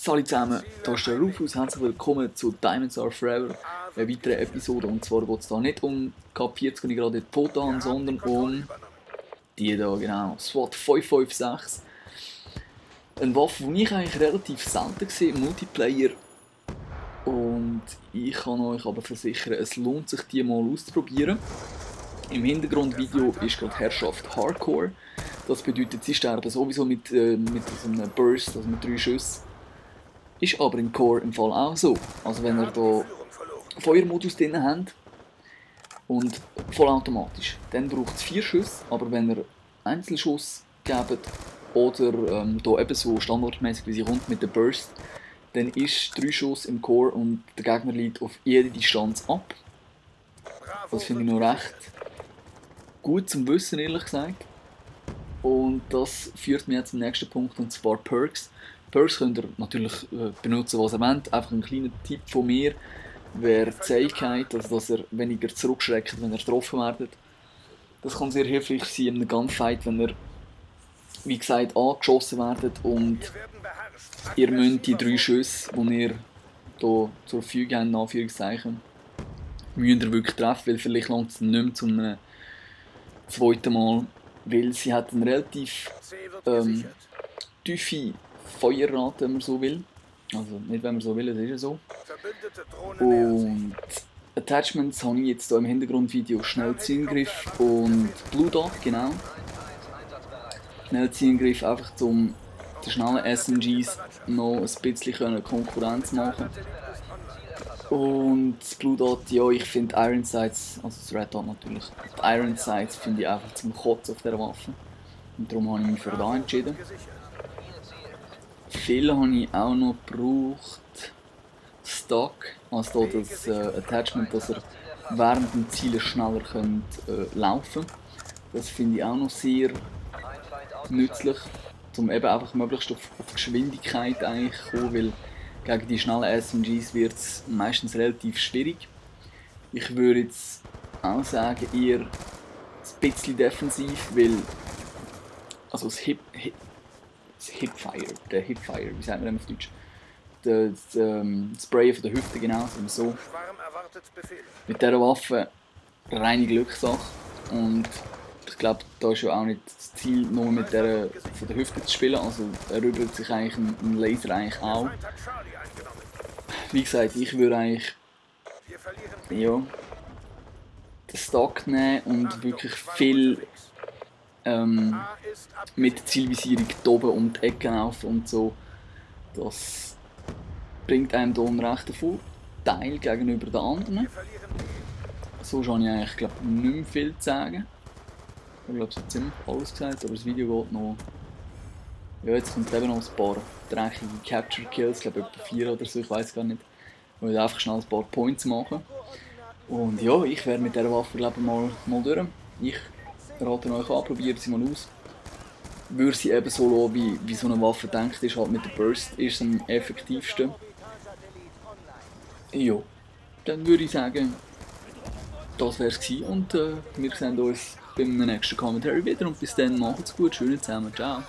Salut zusammen, hier ist der Rufus, herzlich willkommen zu Diamonds Are Forever, einer weiteren Episode. Und zwar geht es hier nicht um Kap 40, die ich gerade gefunden habe, sondern um die hier, genau, SWAT 556. Eine Waffe, die ich eigentlich relativ selten sehe im Multiplayer. Und ich kann euch aber versichern, es lohnt sich, die mal auszuprobieren. Im Hintergrundvideo ist gerade Herrschaft Hardcore. Das bedeutet, sie sterben sowieso mit so einem Burst, also mit 3 Schüssen. Ist aber im Core im Fall auch so. Also wenn ihr hier Feuermodus drin habt und vollautomatisch, dann braucht es 4 Schüsse, aber wenn ihr Einzelschuss gebt oder hier eben so standardmäßig wie sie kommt mit der Burst, dann ist 3 Schuss im Core und der Gegner liegt auf jede Distanz ab. Das finde ich noch recht gut zum Wissen, ehrlich gesagt. Und das führt mich jetzt zum nächsten Punkt, und zwar Perks. Perks könnt ihr natürlich benutzen, was ihr wollt. Einfach ein kleiner Tipp von mir wäre die Zähigkeit, also dass ihr weniger zurückschreckt, wenn ihr getroffen werdet. Das kann sehr hilfreich sein in einem Gunfight, wenn ihr, wie gesagt, angeschossen werdet und ihr müsst die 3 Schüsse, die ihr hier zur Verfügung habt, in Anführungszeichen, müsst ihr wirklich treffen, weil vielleicht langt es nicht mehr zum zweiten Mal, weil sie hat eine relativ tiefe Feuerrate, wenn man so will. Also nicht, wenn man so will, es ist ja so. Und Attachments habe ich jetzt hier im Hintergrundvideo Schnellziehengriff und Blue Dot, genau. Schnellziehengriff einfach um den schnellen SMGs noch ein bisschen Konkurrenz machen. Und das Blue Dot, ja, ich finde Iron Sights, also das Red Dot natürlich, die Iron Sights finde ich einfach zum Kotzen auf dieser Waffe. Und darum habe ich mich für da entschieden. Viel habe ich auch noch gebraucht. Stock, also hier das Attachment, dass ihr während dem Zielen schneller könnt, laufen könnt. Das finde ich auch noch sehr nützlich, um eben einfach möglichst auf Geschwindigkeit eigentlich zu kommen, weil gegen die schnellen SMGs wird es meistens relativ schwierig. Ich würde jetzt auch sagen, eher ein bisschen defensiv, weil also das Hipfire, wie sagt man das auf Deutsch? Das Spray von der Hüfte, genau, so. Mit dieser Waffe reine Glückssache. Und ich glaube, da ist ja auch nicht das Ziel, nur mit der von der Hüfte zu spielen. Also erübrigt sich eigentlich ein Laser eigentlich auch. Wie gesagt, ich würde eigentlich den Stock nehmen und wirklich viel mit der Zielvisierung oben um die Ecke laufen und so. Das bringt einem hier einen rechten Vorteil gegenüber den anderen. So habe ich eigentlich nicht mehr viel zu sagen. Ich habe so ziemlich alles gesagt, aber das Video geht noch. Ja, jetzt kommt eben noch ein paar dreckige Capture Kills, ich glaube etwa 4 oder so, ich weiß gar nicht. Ich will einfach schnell ein paar Points machen. Und ja, ich werde mit dieser Waffe mal durch. Ich rate euch an, probiert sie mal aus. Würde sie eben so lassen, wie so eine Waffe denkt ist, halt mit der Burst ist es am effektivsten. Ja, dann würde ich sagen, das wäre es gewesen und wir sehen uns beim nächsten Commentary wieder und bis dann macht's gut, schön zusammen, ciao.